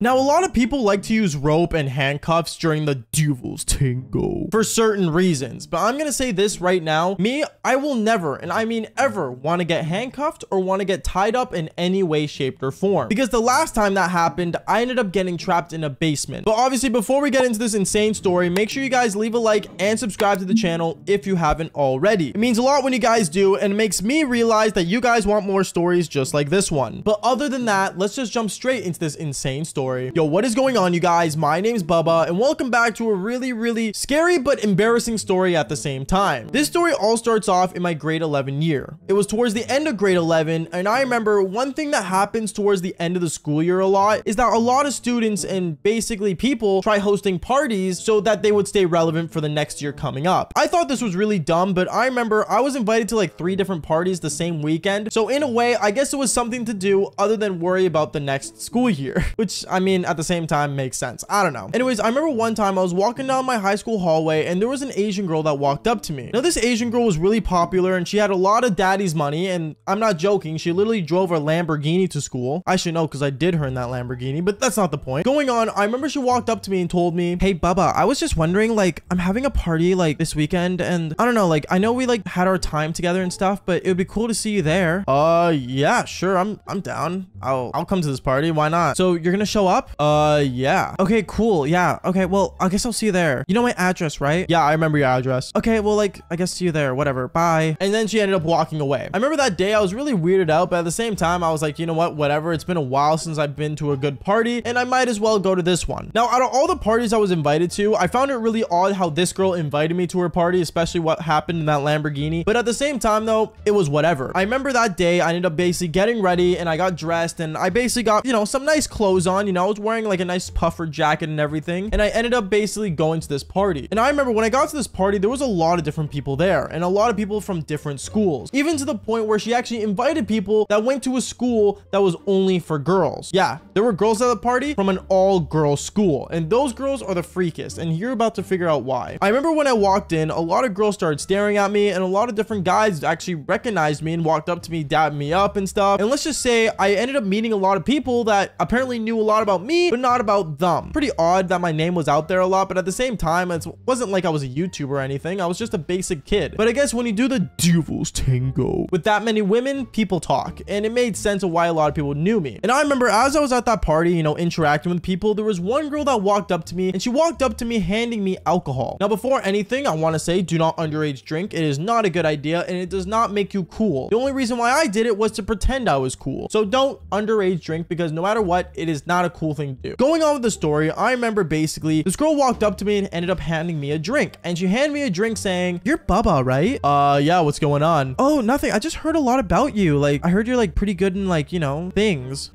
Now, a lot of people like to use rope and handcuffs during the devil's tango for certain reasons, but I'm gonna say this right now. Me, I will never, and I mean ever, want to get handcuffed or want to get tied up in any way, shape, or form. Because the last time that happened, I ended up getting trapped in a basement. But obviously, before we get into this insane story, make sure you guys leave a like and subscribe to the channel if you haven't already. It means a lot when you guys do, and it makes me realize that you guys want more stories just like this one. But other than that, let's just jump straight into this insane story. Yo, what is going on, you guys? My name's Bubba, and welcome back to a really scary but embarrassing story at the same time. This story all starts off in my grade 11 year. It was towards the end of grade 11, and I remember one thing that happens towards the end of the school year a lot is that a lot of students and basically people try hosting parties so that they would stay relevant for the next year coming up. I thought this was really dumb, but I remember I was invited to like 3 different parties the same weekend. So in a way, I guess it was something to do other than worry about the next school year, which I mean, at the same time makes sense. I don't know. Anyways, I remember one time I was walking down my high school hallway and there was an Asian girl that walked up to me. Now, this Asian girl was really popular and she had a lot of daddy's money, and I'm not joking. She literally drove a Lamborghini to school. I should know because I did her in that Lamborghini, but that's not the point. Going on, I remember she walked up to me and told me, "Hey, Bubba, I was just wondering, like, I'm having a party like this weekend and I don't know, like, I know we like had our time together and stuff, but it would be cool to see you there." Yeah, sure. I'm down. I'll come to this party. Why not? So you're gonna show up? Yeah. Okay, cool. Yeah. Okay, well, I guess I'll see you there. You know my address, right? Yeah, I remember your address. Okay, well, like, I guess see you there. Whatever. Bye. And then she ended up walking away. I remember that day I was really weirded out, but at the same time, I was like, you know what? Whatever. It's been a while since I've been to a good party, and I might as well go to this one. Now, out of all the parties I was invited to, I found it really odd how this girl invited me to her party, especially what happened in that Lamborghini. But at the same time, though, it was whatever. I remember that day I ended up basically getting ready and I got dressed and I basically got, you know, some nice clothes on. You know, I was wearing like a nice puffer jacket and everything, and I ended up basically going to this party. And I remember when I got to this party, there was a lot of different people there and a lot of people from different schools, even to the point where she actually invited people that went to a school that was only for girls. Yeah, there were girls at the party from an all-girls school, and those girls are the freakiest, and you're about to figure out why. I remember when I walked in, a lot of girls started staring at me, and a lot of different guys actually recognized me and walked up to me, dabbed me up and stuff. And let's just say I ended up meeting a lot of people that apparently knew a lot about me, but not about them. Pretty odd that my name was out there a lot, but at the same time, it wasn't like I was a YouTuber or anything. I was just a basic kid. But I guess when you do the devil's tango with that many women, people talk, and it made sense of why a lot of people knew me. And I remember as I was at that party, you know, interacting with people, there was one girl that walked up to me, and she walked up to me handing me alcohol. Now, before anything, I want to say, do not underage drink. It is not a good idea, and it does not make you cool. The only reason why I did it was to pretend I was cool. So don't underage drink, because no matter what, it is not a cool thing to do. Going on with the story, I remember basically this girl walked up to me and ended up handing me a drink, and she handed me a drink saying, "You're Bubba, right?" Yeah, what's going on? "Oh, nothing. I just heard a lot about you. Like, I heard you're like pretty good in like, you know, things.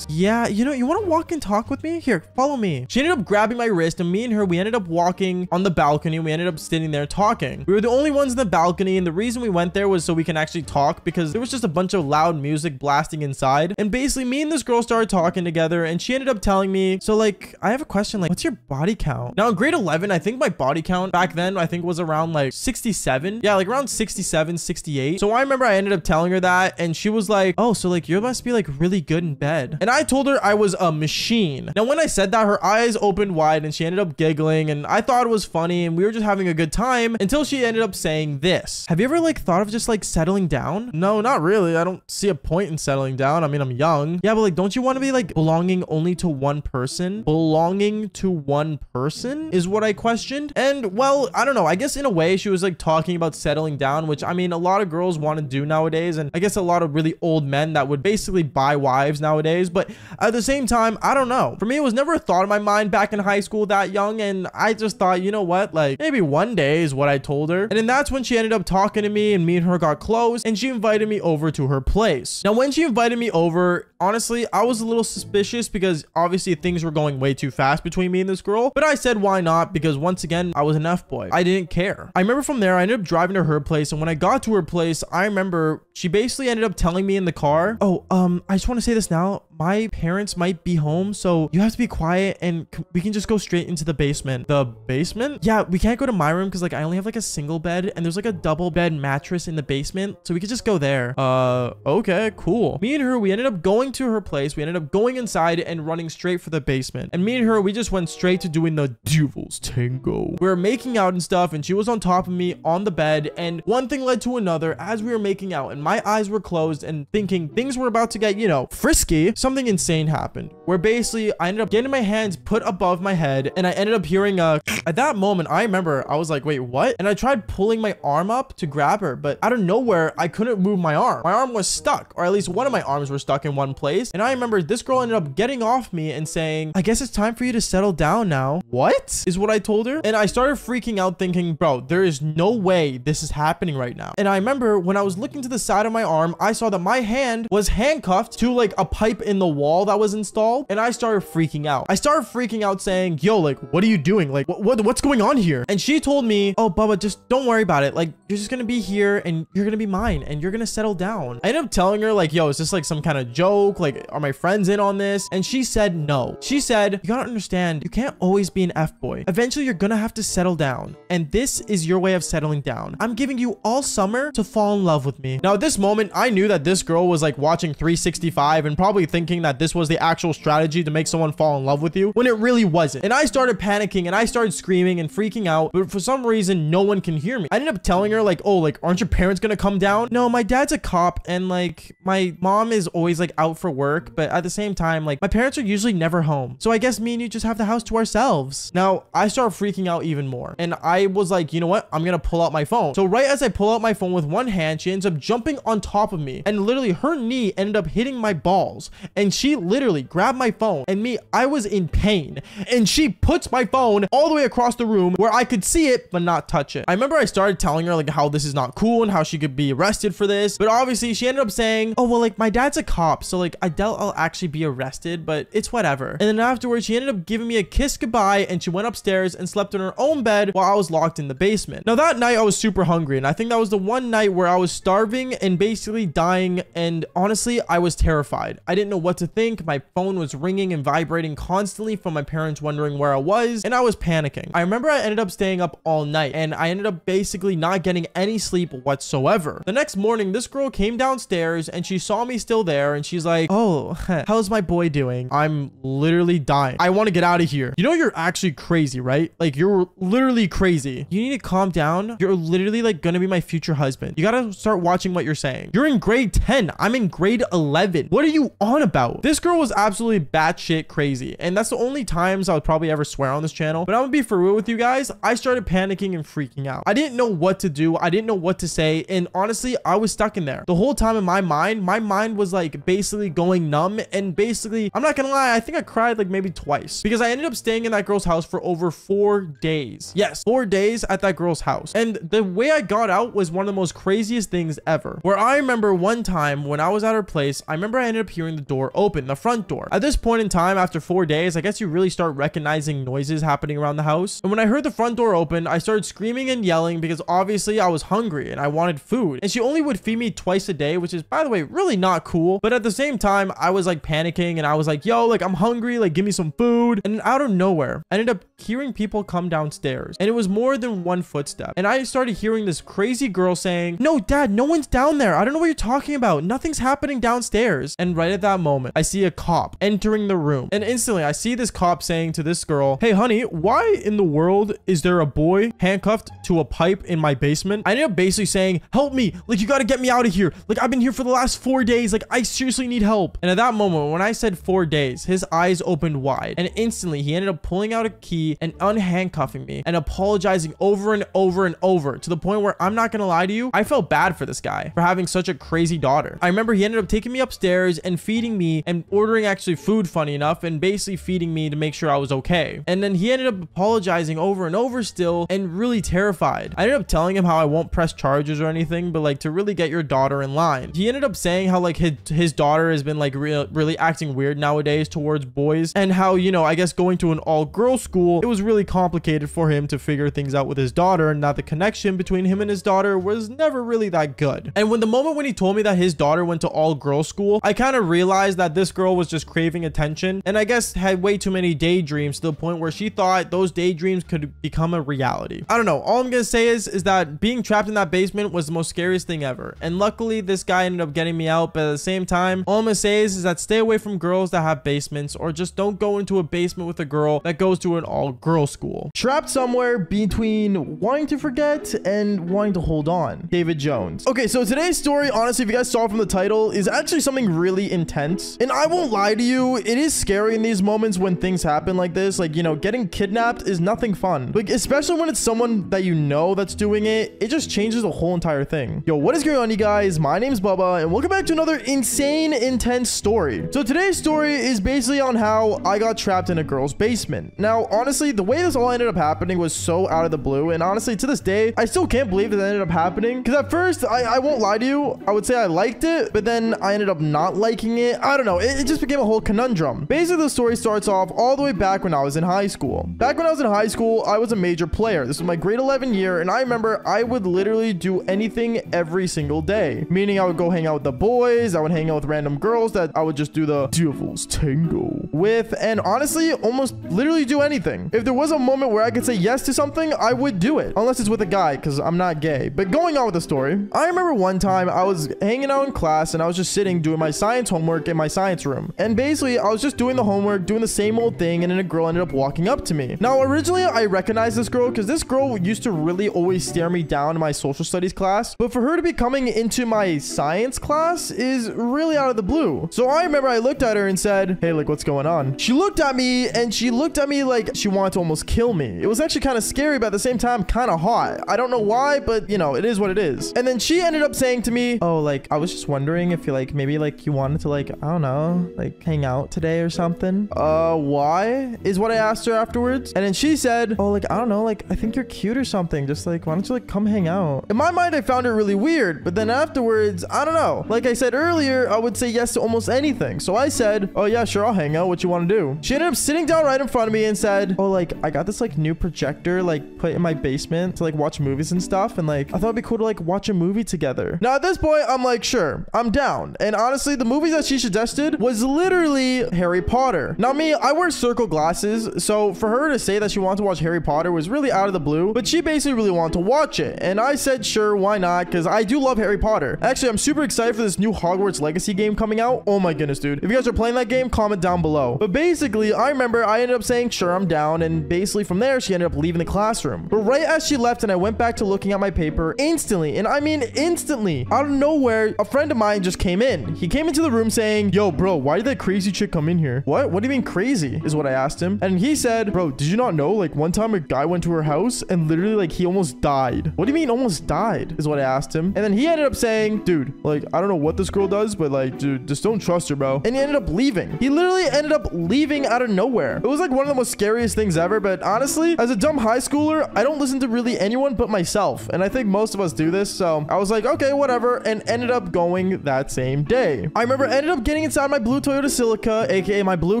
Yeah, you know, you want to walk and talk with me? Here, follow me." She ended up grabbing my wrist, and me and her, we ended up walking on the balcony. We ended up sitting there talking. We were the only ones in the balcony, and the reason we went there was so we can actually talk, because there was just a bunch of loud music blasting inside. And basically me and this girl started talking together, and she ended up telling me, "So like, I have a question, like, what's your body count?" Now in grade 11, I think my body count back then, I think was around like 67. Yeah, like around 67, 68. So I remember I ended up telling her that, and she was like, "Oh, so like you must be like really good in bed." And I told her I was a machine. Now when I said that, her eyes opened wide and she ended up giggling, and I thought it was funny, and we were just having a good time until she ended up saying this: "Have you ever like thought of just like settling down?" "No, not really. I don't see a point in settling down. I mean, I'm young." "Yeah, but like, don't you want to be like belonging only to one person?" "Belonging to one person?" is what I questioned. And well, I don't know. I guess in a way she was like talking about settling down, which I mean, a lot of girls want to do nowadays. And I guess a lot of really old men that would basically buy wives nowadays. But at the same time, I don't know. For me, it was never a thought in my mind back in high school that young. And I just thought, you know what? Like maybe one day is what I told her. And then that's when she ended up talking to me, and me and her got close, and she invited me over to her place. Now, when she invited me over, honestly, I was a little suspicious because obviously things were going way too fast between me and this girl. But I said, why not? Because once again, I was an F-boy. I didn't care. I remember from there, I ended up driving to her place. And when I got to her place, I remember she basically ended up telling me in the car, "Oh, I just want to say this now. my parents might be home, so you have to be quiet and we can just go straight into the basement. The basement? Yeah, we can't go to my room because like I only have like a single bed and there's like a double bed mattress in the basement, so we could just go there. Okay, cool. Me and her, we ended up going to her place. We ended up going inside and running straight for the basement. And me and her, we just went straight to doing the Devil's Tango. We were making out and stuff, and she was on top of me on the bed, and one thing led to another as we were making out, and my eyes were closed and thinking things were about to get, you know, frisky. Something insane happened where basically I ended up getting my hands put above my head, and I ended up hearing a at that moment. I remember I was like, wait, what? And I tried pulling my arm up to grab her, but out of nowhere I couldn't move my arm. My arm was stuck, or at least one of my arms were stuck in one place. And I remember this girl ended up getting off me and saying, I guess it's time for you to settle down now. What is what I told her? And I started freaking out thinking, bro, there is no way this is happening right now. And I remember when I was looking to the side of my arm, I saw that my hand was handcuffed to like a pipe in the wall that was installed. And I started freaking out. I started freaking out saying, yo, like, what are you doing? Like, what's going on here? And she told me, oh, Bubba, just don't worry about it. Like, you're just gonna be here and you're gonna be mine and you're gonna settle down. I ended up telling her like, yo, is this like some kind of joke? Like, are my friends in on this? And she said no. She said, you gotta understand, you can't always be an F-boy. Eventually, you're gonna have to settle down. And this is your way of settling down. I'm giving you all summer to fall in love with me. Now, at this moment, I knew that this girl was like watching 365 and probably thinking that this was the actual strategy to make someone fall in love with you when it really wasn't. And I started panicking and I started screaming and freaking out, but for some reason, no one can hear me. I ended up telling her like, oh, like, aren't your parents gonna come down? No, my dad's a cop and like my mom is always like out for work, but at the same time, like my parents are usually never home. So I guess me and you just have the house to ourselves. Now, I started freaking out even more. And I was like, you know what? I'm gonna pull out my phone. So right as I pull out my phone with one hand, she ends up jumping on top of me. And literally her knee ended up hitting my balls. And she literally grabbed my phone. And me, I was in pain. And she puts my phone all the way across the room where I could see it, but not touch it. I remember I started telling her like how this is not cool and how she could be arrested for this. But obviously she ended up saying, oh, well, like my dad's a cop. So like I doubt I'll actually be arrested, but it's whatever. And then afterwards, she ended up giving me a kiss goodbye and she went upstairs and slept in her own bed while I was locked in the basement. Now that night I was super hungry and I think that was the one night where I was starving and basically dying, and honestly I was terrified. I didn't know what to think. My phone was ringing and vibrating constantly from my parents wondering where I was, and I was panicking. I remember I ended up staying up all night and I ended up basically not getting any sleep whatsoever. The next morning this girl came downstairs and she saw me still there and she's like, oh, how's my boy doing? I'm literally dying. I want to get out of here. You know, you're actually crazy, right? Like, you're literally crazy. You need to calm down. You're literally like gonna be my future husband. You gotta start watching what you're saying. You're in grade 10. I'm in grade 11. What are you on about? This girl was absolutely batshit crazy. And that's the only times I would probably ever swear on this channel. But I'm gonna be for real with you guys. I started panicking and freaking out. I didn't know what to do. I didn't know what to say. And honestly, I was stuck in there. The whole time in my mind was like basically going numb. And basically, I'm not gonna lie, I think I cried like maybe twice because I ended up staying in that girl's house for over 4 days. Yes, 4 days at that girl's house. And the way I got out was one of the most craziest things ever. Where I remember one time when I was at her place, I remember I ended up hearing the door open, the front door. At this point in time, after 4 days, I guess you really start recognizing noises happening around the house. And when I heard the front door open, I started screaming and yelling because obviously I was hungry and I wanted food. And she only would feed me twice a day, which is, by the way, really not cool. But at the same time, I was like panicking and I was like, yo, like I'm hungry, like give me some food. And out of nowhere, I ended up hearing people come downstairs. And it was more than one footstep. And I started hearing this crazy girl saying, no, dad, no one's down there. I don't know what you're talking about. Nothing's happening downstairs. And right at that moment, I see a cop entering the room. And instantly, I see this cop saying to this girl, hey, honey, why in the world is there a boy handcuffed to a pipe in my basement? I ended up basically saying, help me. Like, you got to get me out of here. Like, I've been here for the last 4 days. Like, I seriously need help. And at that moment, when I said 4 days, his eyes opened wide. And instantly, he ended up pulling out a key and unhandcuffing me and apologizing over and over and over to the point where I'm not going to lie to you, I felt bad for this guy for having such a crazy daughter. I remember he ended up taking me upstairs and feeding me and ordering actually food, funny enough, and basically feeding me to make sure I was okay. And then he ended up apologizing over and over still and really terrified. I ended up telling him how I won't press charges or anything, but like to really get your daughter in line. He ended up saying how like his daughter has been like really acting weird nowadays towards boys, and how, you know, I guess going to an all-girl school, it was really complicated for him to figure things out with his daughter, and that the connection between him and his daughter was never really that good. And when the moment when he told me that his daughter went to all-girl school, I kind of realized realized that this girl was just craving attention, and I guess had way too many daydreams to the point where she thought those daydreams could become a reality. I don't know. All I'm gonna say is that being trapped in that basement was the most scariest thing ever. And luckily, this guy ended up getting me out. But at the same time, all I'm gonna say is that stay away from girls that have basements, or just don't go into a basement with a girl that goes to an all-girl school. Trapped somewhere between wanting to forget and wanting to hold on. David Jones. Okay, so today's story, honestly, if you guys saw from the title, is actually something really intense. And I won't lie to you, it is scary in these moments when things happen like this. Like, you know, getting kidnapped is nothing fun. Like, especially when it's someone that you know that's doing it, it just changes the whole entire thing. Yo, what is going on, you guys? My name's Bubba, and welcome back to another insane, intense story. So today's story is basically on how I got trapped in a girl's basement. Now, honestly, the way this all ended up happening was so out of the blue, and honestly, to this day, I still can't believe that it ended up happening. Because at first, I won't lie to you, I would say I liked it, but then I ended up not liking it. I don't know, it just became a whole conundrum. Basically, the story starts off all the way back when I was in high school. Back when I was in high school, I was a major player. This was my grade 11 year, and I remember I would literally do anything every single day. Meaning I would go hang out with the boys, I would hang out with random girls that I would just do the devil's tango with, and honestly, almost literally do anything. If there was a moment where I could say yes to something, I would do it. Unless it's with a guy, because I'm not gay. But going on with the story, I remember one time I was hanging out in class, and I was just sitting doing my science homework in my science room. And basically, I was just doing the homework, doing the same old thing, and then a girl ended up walking up to me. Now, originally, I recognized this girl because this girl used to really always stare me down in my social studies class. But for her to be coming into my science class is really out of the blue. So I remember I looked at her and said, hey, like, what's going on? She looked at me, and she looked at me like she wanted to almost kill me. It was actually kind of scary, but at the same time, kind of hot. I don't know why, but you know, it is what it is. And then she ended up saying to me, oh, like, I was just wondering if you like, maybe like you wanted to like, I don't know, like hang out today or something. Why? Is what I asked her afterwards. And then she said, oh, like, I don't know, like, I think you're cute or something. Just like, why don't you like come hang out? In my mind, I found it really weird, but then afterwards, I don't know. Like I said earlier, I would say yes to almost anything. So I said, oh yeah, sure, I'll hang out. What you want to do? She ended up sitting down right in front of me and said, oh, like, I got this like new projector, like put in my basement to like watch movies and stuff. And like, I thought it'd be cool to like watch a movie together. Now at this point, I'm like, sure, I'm down. And honestly, the movies that she suggested was literally Harry Potter. Now me, I wear circle glasses. So for her to say that she wanted to watch Harry Potter was really out of the blue, but she basically really wanted to watch it. And I said, sure, why not? Because I do love Harry Potter. Actually, I'm super excited for this new Hogwarts Legacy game coming out. Oh my goodness, dude. If you guys are playing that game, comment down below. But basically, I remember I ended up saying, sure, I'm down. And basically from there, she ended up leaving the classroom. But right as she left and I went back to looking at my paper, instantly, and I mean instantly, out of nowhere, a friend of mine just came in. He came into the room saying, yo, bro, why did that crazy chick come in here? What? What do you mean crazy? Is what I asked him. And he said, bro, did you not know? Like one time a guy went to her house and literally like he almost died. What do you mean almost died? Is what I asked him. And then he ended up saying, dude, like, I don't know what this girl does, but like, dude, just don't trust her, bro. And he ended up leaving. He literally ended up leaving out of nowhere. It was like one of the most scariest things ever. But honestly, as a dumb high schooler, I don't listen to really anyone but myself. And I think most of us do this. So I was like, okay, whatever. And ended up going that same day. I remember I ended up getting inside my blue Toyota Celica, aka my blue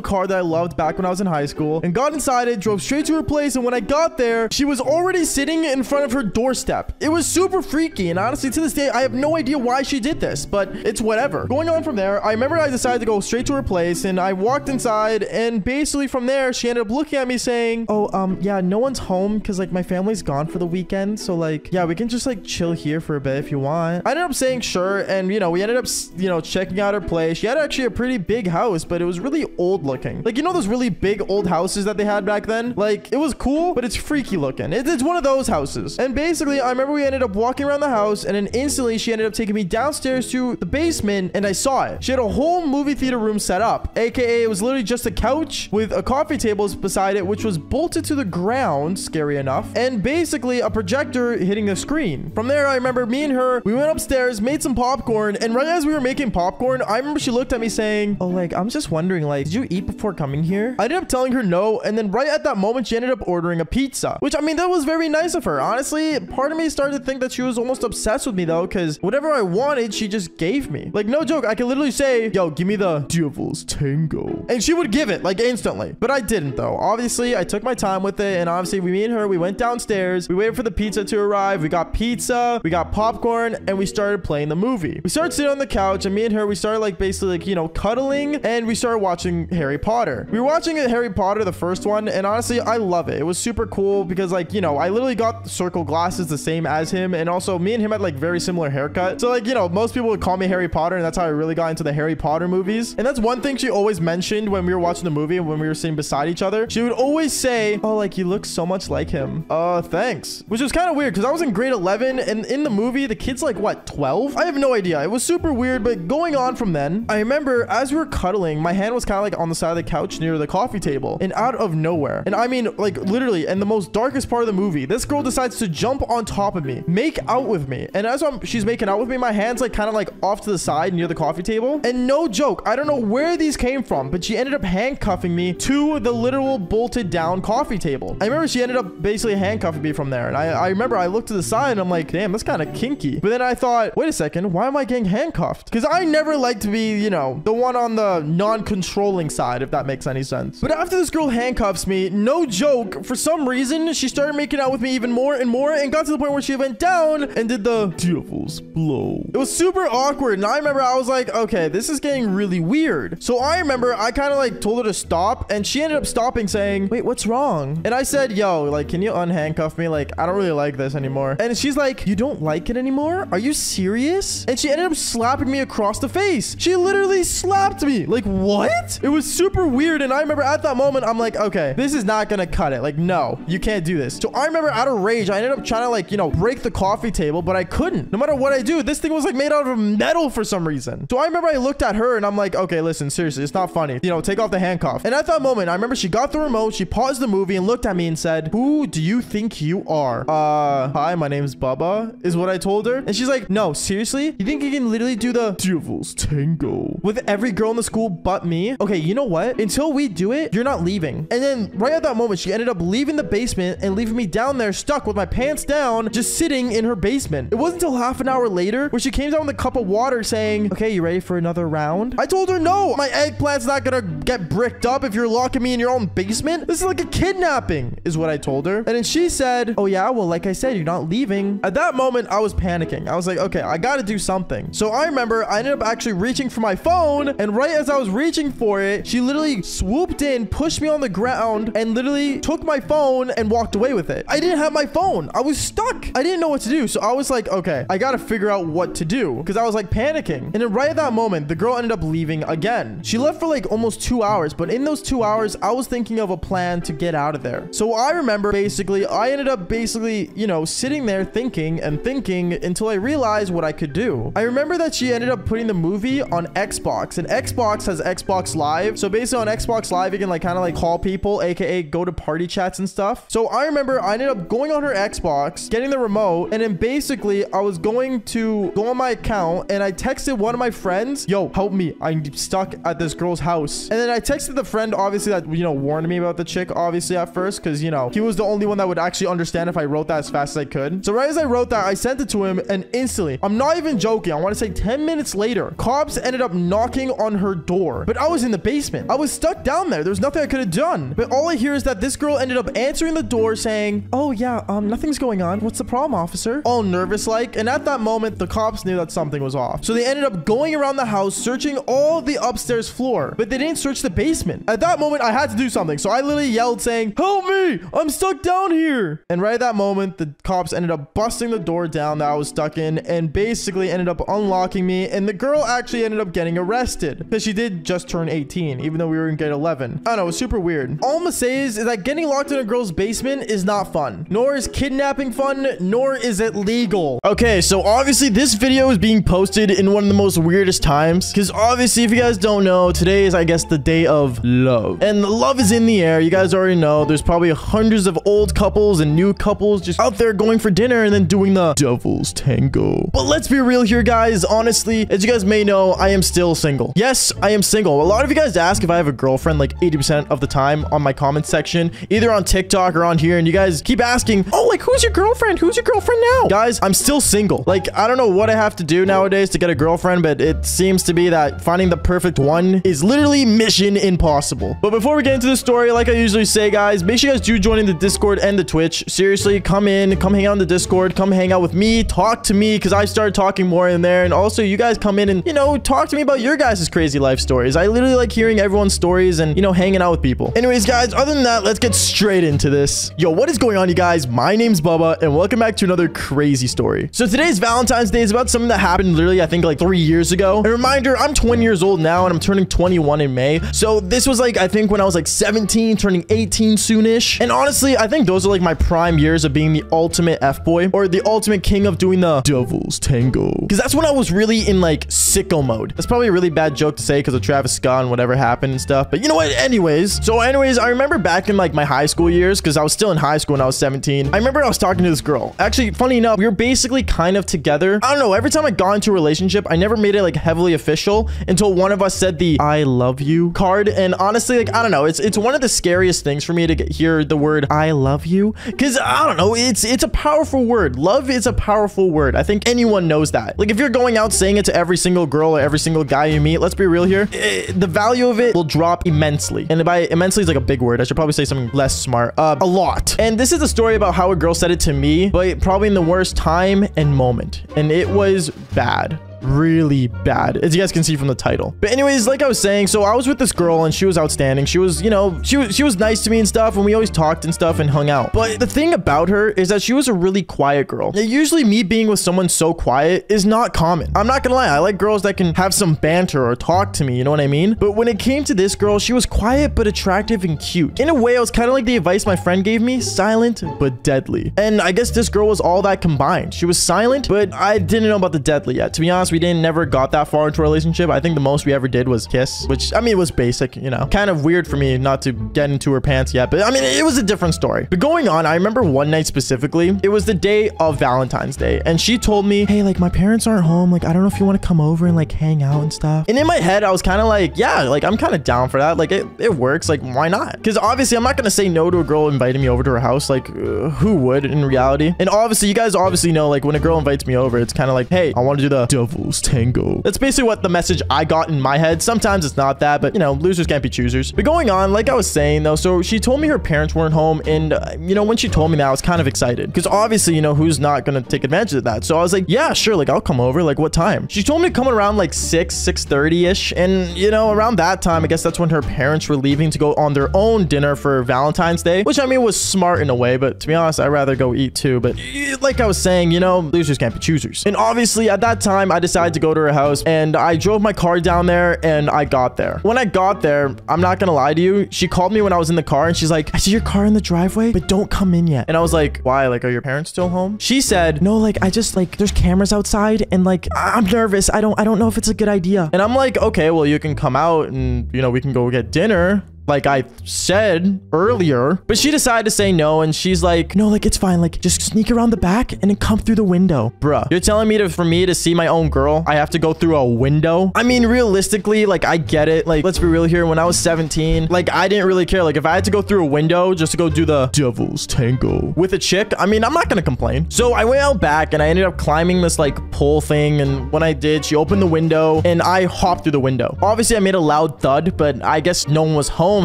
car that I loved back when I was in high school, and got inside it, drove straight to her place. And when I got there, she was already sitting in front of her doorstep. It was super freaky. And honestly, to this day, I have no idea why she did this, but it's whatever. Going on from there, I remember I decided to go straight to her place, and I walked inside, and basically from there, she ended up looking at me saying, oh, yeah, no one's home because like my family's gone for the weekend. So like, yeah, we can just like chill here for a bit if you want. I ended up saying sure. And you know, we ended up, you know, checking out her place. She had actually a pretty big house, but it was really old looking. Like, you know, those really big old houses that they had back then? Like, it was cool, but it's freaky looking. It's one of those houses. And basically, I remember we ended up walking around the house, and then instantly she ended up taking me downstairs to the basement, and I saw it. She had a whole movie theater room set up, aka it was literally just a couch with a coffee table beside it, which was bolted to the ground, scary enough, and basically a projector hitting the screen. From there, I remember me and her, we went upstairs, made some popcorn, and right as we were making popcorn, I remember she looked at me saying, oh, like, I'm just wondering, like, did you eat before coming here? I ended up telling her no, and then right at that moment, she ended up ordering a pizza, which, I mean, that was very nice of her. Honestly, part of me started to think that she was almost obsessed with me, though, because whatever I wanted, she just gave me. Like, no joke, I could literally say, yo, give me the devil's tango, and she would give it, like, instantly. But I didn't, though. Obviously, I took my time with it, and obviously, me and her, we went downstairs, we waited for the pizza to arrive, we got pizza, we got popcorn, and we started playing the movie. We started sitting on the couch, and me and her, we started, like, basically like, you know, cuddling, and we started watching Harry Potter. We were watching Harry Potter, the first one, and honestly, I love it. It was super cool because, like, you know, I literally got circle glasses the same as him, and also me and him had like very similar haircut. So like, you know, most people would call me Harry Potter, and that's how I really got into the Harry Potter movies. And that's one thing she always mentioned when we were watching the movie and when we were sitting beside each other. She would always say, oh, like, you look so much like him. Thanks. Which was kind of weird because I was in grade 11, and in the movie, the kid's like, what, 12? I have no idea. It was super weird, but going on from then, I remember as we were cuddling, my hand was kind of like on the side of the couch near the coffee table, and out of nowhere, and I mean, like, literally in the most darkest part of the movie, this girl decides to jump on top of me, make out with me. And as she's making out with me, my hand's like kind of like off to the side near the coffee table. And no joke, I don't know where these came from, but she ended up handcuffing me to the literal bolted down coffee table. I remember she ended up basically handcuffing me from there. And I remember I looked to the side and I'm like, damn, that's kind of kinky. But then I thought, wait a second, why am I getting handcuffed? Because I never like to be, you know, the one on the non-controlling side, if that makes any sense. But after this girl handcuffs me, no joke, for some reason, she started making out with me even more and more, and got to the point where she went down and did the devil's blow. It was super awkward, and I remember I was like, okay, this is getting really weird. So I remember I kind of like told her to stop, and she ended up stopping, saying, wait, what's wrong? And I said, yo, like, can you unhandcuff me? Like, I don't really like this anymore. And she's like, you don't like it anymore? Are you serious? And she ended up slapping me across the face. She literally slapped me. Like, what? It was super weird, and I remember at that moment, I'm like, okay, this is not gonna cut it. Like, no, you can't do this. So I remember out of rage, I ended up trying to, like, you know, break the coffee table, but I couldn't. No matter what I do, this thing was like made out of metal for some reason. So I remember I looked at her and I'm like, okay, listen, seriously, it's not funny. You know, take off the handcuff. And at that moment, I remember she got the remote, she paused the movie and looked at me and said, who do you think you are? Hi, my name's Bubba, is what I told her. And she's like, no, seriously? You think you can literally do the devil's tango with every girl in the school but me? Okay, you know what? Until we do it, you're not leaving. And then right at that moment, she ended up leaving the basement and leaving me down there stuck with my pants down, just sitting in her basement. It wasn't until half an hour later where she came down with a cup of water saying, okay, you ready for another round? I told her, no, my eggplant's not gonna get bricked up if you're locking me in your own basement. This is like a kidnapping, is what I told her. And then she said, oh yeah, well, like I said, you're not leaving. At that moment, I was panicking. I was like, okay, I gotta do something. So I remember I ended up actually reaching for my phone, and right as I was reaching for it, she literally swooped in, pushed me on the ground, and literally took my phone and walked away with it. I didn't have my phone. I was stuck. I didn't know what to do. So I was like, okay, I gotta figure out what to do, because I was like panicking. And then right at that moment, the girl ended up leaving again. She left for like almost 2 hours, but in those 2 hours, I was thinking of a plan to get out of there. So I remember basically, I ended up basically, you know, sitting there thinking and thinking until I realized what I could do. I remember that she ended up putting the movie on Xbox, and Xbox has Xbox Live. So basically on Xbox Live, you can like kind of like call people, aka go to party chats and stuff. So I remember I ended up going on her Xbox, getting the remote, and then basically I was going to go on my account, and I texted one of my friends, yo, help me, I'm stuck at this girl's house. And then I texted the friend, obviously, that, you know, warned me about the chick, obviously, at first, because, you know, he was the only one that would actually understand if I wrote that as fast as I could. So right as I wrote that, I sent it to him, and instantly, I'm not even joking, I want to say 10 minutes later, cops ended up knocking on her door. But I was in the basement. I was stuck down there. There's nothing I could have done. But all I hear is that this girl ended up answering the door saying, oh yeah, nothing's going on. What's the problem, officer? All nervous like. And at that moment, the cops knew that something was off. So they ended up going around the house, searching all the upstairs floor, but they didn't search the basement. At that moment, I had to do something. So I literally yelled saying, help me, I'm stuck down here. And right at that moment, the cops ended up busting the door down that I was stuck in and basically ended up unlocking me. And the girl actually ended up getting arrested because she did just turn 18, even though we were in grade 11. I don't know, it was super weird. All I'm gonna say is that getting locked in a girl's basement is not fun, nor is kidnapping fun, nor is it legal. Okay, so obviously this video is being posted in one of the most weirdest times, because obviously, if you guys don't know, today is, I guess, the day of love, and love is in the air. You guys already know there's probably hundreds of old couples and new couples just out there going for dinner and then doing the devil's tango. But let's be real here, guys. Honestly, as you guys may know, I am still single. Yes, I am single. A lot of you guys ask if I have a girlfriend like 80% of the time on my comment section, either on TikTok or on here, and you guys keep asking, oh, like, who's your girlfriend? Who's your girlfriend now? Guys, I'm still single. Like, I don't know what I have to do nowadays to get a girlfriend, but it seems to be that finding the perfect one is literally mission impossible. But before we get into the story, like I usually say, guys, make sure you guys do join in the Discord and the Twitch. Seriously, come in, come hang out on the Discord, come hang out with me, talk to me, because I started talking more in there. And also, you guys come in and, you know, talk to me about your guys' crazy life stories. I literally like hearing everyone's stories and, you know, hanging out with people. Anyways, guys, other than that, let's get straight into this. Yo, what is going on, you guys? My name's Bubba, and welcome back to another crazy story. So today's Valentine's Day is about something that happened literally, I think, like 3 years ago. A reminder, I'm 20 years old now, and I'm turning 21 in May. So this was like, I think when I was like 17, turning 18 soonish. And honestly, I think those are like my prime years of being the ultimate F-boy, or the ultimate king of doing the devil's tango. Because that's when I was really in like sicko mode. That's probably a really bad joke to say because of Travis Scott and whatever happened and stuff. But you know what? Anyways, I remember back in like my high school years, because I was still in high school when I was 17. I remember I was talking to this girl. Actually, funny enough, we were basically kind of together. I don't know. Every time I got into a relationship, I never made it like heavily official until one of us said the "I love you" card. And honestly, like, I don't know. It's one of the scariest things for me to hear the word "I love you," because I don't know. It's a powerful word. Love is a powerful word. I think anyone knows that. Like if you're going out saying it to every single girl or every single guy you meet, let's be real here, the value of it will drop immensely. And by immensely is like a big word. I should probably say something less smart. A lot. And this is a story about how a girl said it to me, but probably in the worst time and moment. And it was bad. Really bad, as you guys can see from the title. But anyways, like I was saying, so I was with this girl and she was outstanding. She was, you know, she was nice to me and stuff, and we always talked and stuff and hung out. But the thing about her is that she was a really quiet girl. Now, usually me being with someone so quiet is not common. I'm not gonna lie, I like girls that can have some banter or talk to me, you know what I mean? But when it came to this girl, she was quiet but attractive and cute. In a way, it was kind of like the advice my friend gave me, silent but deadly. And I guess this girl was all that combined. She was silent, but I didn't know about the deadly yet. To be honest, we never got that far into a relationship. I think the most we ever did was kiss, which I mean, it was basic, you know, kind of weird for me not to get into her pants yet, but I mean, it was a different story. But going on, I remember one night specifically, it was the day of Valentine's Day, and she told me, hey, like my parents aren't home, like I don't know if you want to come over and like hang out and stuff. And in my head, I was kind of like, yeah, like I'm kind of down for that. Like it works. Like why not? Because obviously I'm not gonna say no to a girl inviting me over to her house. Like who would in reality? And obviously you guys obviously know, like when a girl invites me over, it's kind of like, hey, I want to do the devil's tango. That's basically what the message I got in my head. Sometimes it's not that, but you know, losers can't be choosers. But going on, like I was saying though, so she told me her parents weren't home, and you know, when she told me that, I was kind of excited because obviously, you know, who's not gonna take advantage of that? So I was like, yeah, sure, like I'll come over. Like what time? She told me to come around like 6:30 ish, and you know, around that time, I guess that's when her parents were leaving to go on their own dinner for Valentine's Day, which I mean was smart in a way, but to be honest, I'd rather go eat too. But like I was saying, you know, losers can't be choosers. And obviously at that time, I decided to go to her house, and I drove my car down there, and I got there. When I got there, I'm not gonna lie to you, she called me when I was in the car, and she's like, I see your car in the driveway, but don't come in yet. And I was like, why? Like, are your parents still home? She said, no, like I just like there's cameras outside, and like I'm nervous. I don't know if it's a good idea. And I'm like, okay, well, you can come out and you know, we can go get dinner like I said earlier. But she decided to say no, and she's like, no, like it's fine, like just sneak around the back and then come through the window. Bruh, you're telling me for me to see my own girl, I have to go through a window? I mean, realistically, like I get it. Like let's be real here, when I was 17, like I didn't really care. Like if I had to go through a window just to go do the devil's tango with a chick, I mean, I'm not gonna complain. So I went out back and I ended up climbing this like pole thing, and when I did, she opened the window and I hopped through the window. Obviously I made a loud thud, but I guess no one was home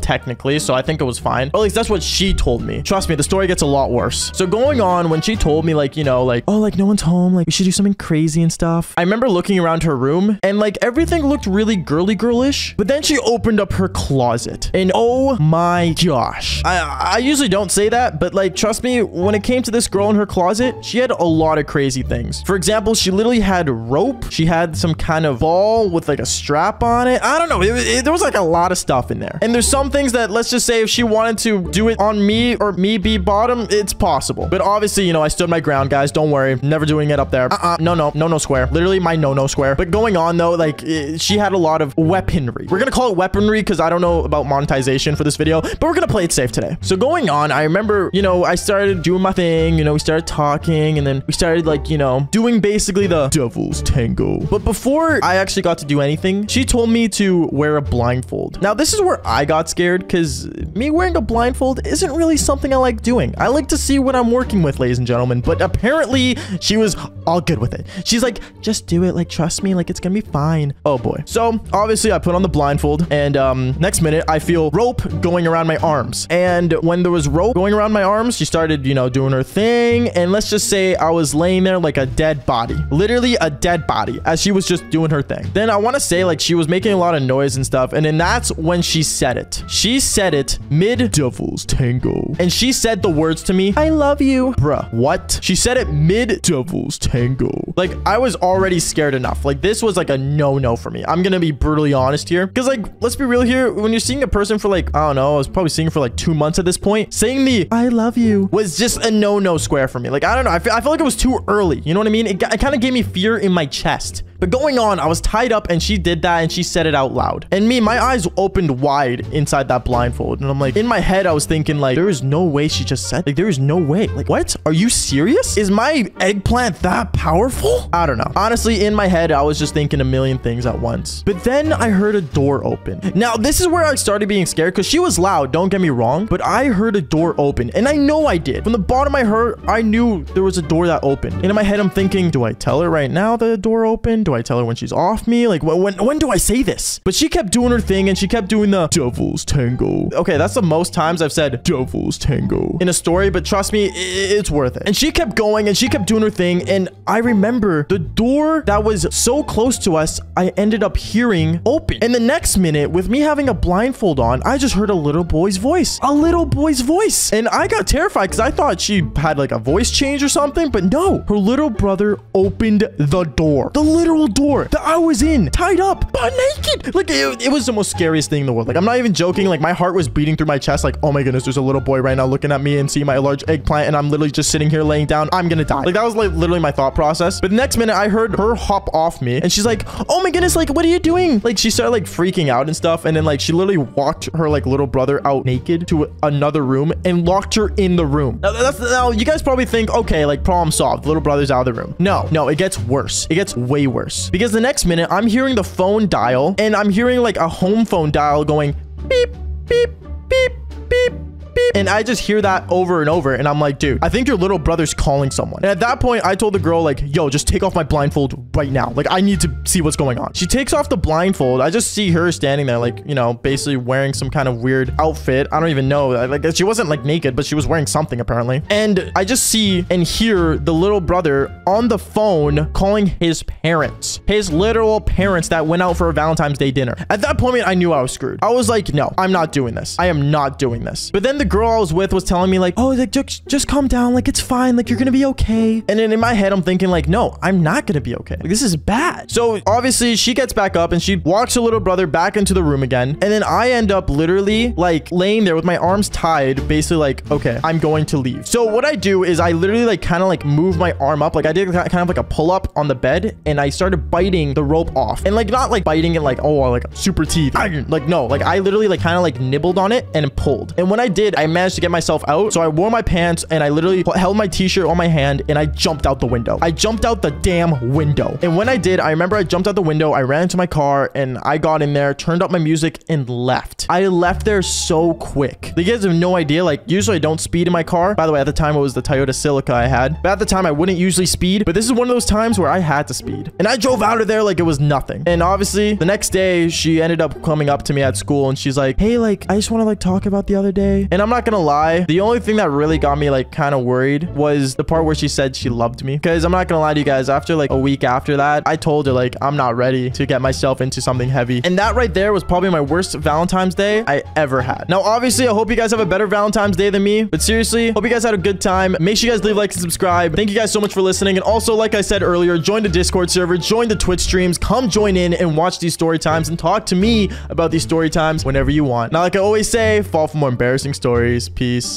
technically, so I think it was fine. Or at least that's what she told me. Trust me, the story gets a lot worse. So going on, when she told me like, you know, like, oh, like no one's home, like we should do something crazy and stuff, I remember looking around her room and like everything looked really girlish, but then she opened up her closet and oh my gosh, I usually don't say that, but like trust me, when it came to this girl in her closet, she had a lot of crazy things. For example, she literally had rope, she had some kind of ball with like a strap on it. I don't know, there was like a lot of stuff in there, and there's some things that, let's just say, if she wanted to do it on me or me be bottom, it's possible. But obviously, you know, I stood my ground, guys. Don't worry. Never doing it up there. No square. Literally my no square. But going on though, like she had a lot of weaponry. We're gonna call it weaponry because I don't know about monetization for this video, but we're gonna play it safe today. So going on, I remember, you know, I started doing my thing, you know, we started talking, and then we started like, you know, doing basically the devil's tango. But before I actually got to do anything, she told me to wear a blindfold. Now, this is where I got got scared because me wearing a blindfold isn't really something I like doing. I like to see what I'm working with, ladies and gentlemen, but apparently she was all good with it. She's like, just do it. Like, trust me, like, it's gonna be fine. Oh boy. So obviously I put on the blindfold, and next minute I feel rope going around my arms. And when there was rope going around my arms, she started, you know, doing her thing. And let's just say I was laying there like a dead body, literally a dead body, as she was just doing her thing. Then I want to say, like, she was making a lot of noise and stuff. And then that's when she said it. She said it mid Devil's Tango. And she said the words to me, I love you. Bruh, what? She said it mid Devil's Tango. Like, I was already scared enough. Like, this was like a no-no for me. I'm gonna be brutally honest here. Because, like, let's be real here. When you're seeing a person for, like, I don't know, I was probably seeing her for like 2 months at this point, saying the I love you was just a no-no square for me. Like, I don't know. I feel like it was too early. You know what I mean? It kind of gave me fear in my chest. But going on, I was tied up and she did that and she said it out loud. And me, my eyes opened wide inside that blindfold. And I'm like, in my head, I was thinking like, there is no way she just said, like, there is no way. Like, what? Are you serious? Is my eggplant that powerful? I don't know. Honestly, in my head, I was just thinking a million things at once. But then I heard a door open. Now, this is where I started being scared because she was loud. Don't get me wrong. But I heard a door open and I know I did. From the bottom of my heart, I knew there was a door that opened. And in my head, I'm thinking, do I tell her right now the door opened? Do I tell her when she's off me? Like, when do I say this? But she kept doing her thing and she kept doing the Devil's Tango. Okay, that's the most times I've said Devil's Tango in a story, but trust me, it's worth it. And she kept going and she kept doing her thing. And I remember the door that was so close to us, I ended up hearing open. And the next minute, with me having a blindfold on, I just heard a little boy's voice. A little boy's voice. And I got terrified because I thought she had like a voice change or something, but no. Her little brother opened the door. The literal door that I was in, tied up, butt naked. Like, it was the most scariest thing in the world. Like, I'm not even joking. Like, my heart was beating through my chest. Like, oh my goodness, there's a little boy right now looking at me and seeing my large eggplant, and I'm literally just sitting here laying down. I'm gonna die. Like, that was like literally my thought process. But the next minute, I heard her hop off me, and she's like, oh my goodness, like, what are you doing? Like, she started like freaking out and stuff, and then like she literally walked her like little brother out naked to another room and locked her in the room. Now you guys probably think, okay, like, problem solved. The little brother's out of the room. No, it gets worse. It gets way worse because the next minute I'm hearing the phone dial and I'm hearing like a home phone dial going beep, beep, beep, beep, beep. And I just hear that over and over. And I'm like, dude, I think your little brother's calling someone. And at that point, I told the girl like, yo, just take off my blindfold right now. Like, I need to see what's going on. She takes off the blindfold. I just see her standing there, like, you know, basically wearing some kind of weird outfit. I don't even know. Like, she wasn't like naked, but she was wearing something apparently. And I just see and hear the little brother on the phone calling his parents, his literal parents that went out for a Valentine's Day dinner. At that point, I knew I was screwed. I was like, no, I'm not doing this. I am not doing this. But then the girl I was with was telling me like, oh, like, just calm down. Like, it's fine. Like, you're gonna be okay. And then in my head, I'm thinking like, no, I'm not gonna be okay. Like, this is bad. So obviously she gets back up and she walks her little brother back into the room again. And then I end up literally like laying there with my arms tied, basically like, okay, I'm going to leave. So what I do is I literally like kind of like move my arm up. Like, I did kind of like a pull up on the bed and I started biting the rope off. And like, not like biting it like, oh, like super teeth. Like, no, like I literally like kind of like nibbled on it and pulled. And when I did, I managed to get myself out. So I wore my pants and I literally held my t-shirt on my hand and I jumped out the window. I jumped out the damn window. And when I did, I remember I jumped out the window, I ran into my car and I got in there, turned up my music and left. I left there so quick. You guys have no idea. Like, usually I don't speed in my car. By the way, at the time it was the Toyota Celica I had. But at the time I wouldn't usually speed. But this is one of those times where I had to speed. And I drove out of there like it was nothing. And obviously the next day she ended up coming up to me at school and she's like, hey, like, I just want to like talk about the other day. And I'm not gonna lie, the only thing that really got me like kind of worried was the part where she said she loved me. Because I'm not gonna lie to you guys, after like a week after that, I told her like, I'm not ready to get myself into something heavy. And that right there was probably my worst Valentine's Day I ever had. Now, obviously, I hope you guys have a better Valentine's Day than me. But seriously, hope you guys had a good time. Make sure you guys leave likes and subscribe. Thank you guys so much for listening. And also, like I said earlier, join the Discord server, join the Twitch streams, come join in and watch these story times and talk to me about these story times whenever you want. Now, like I always say, fall for more embarrassing stories. Peace.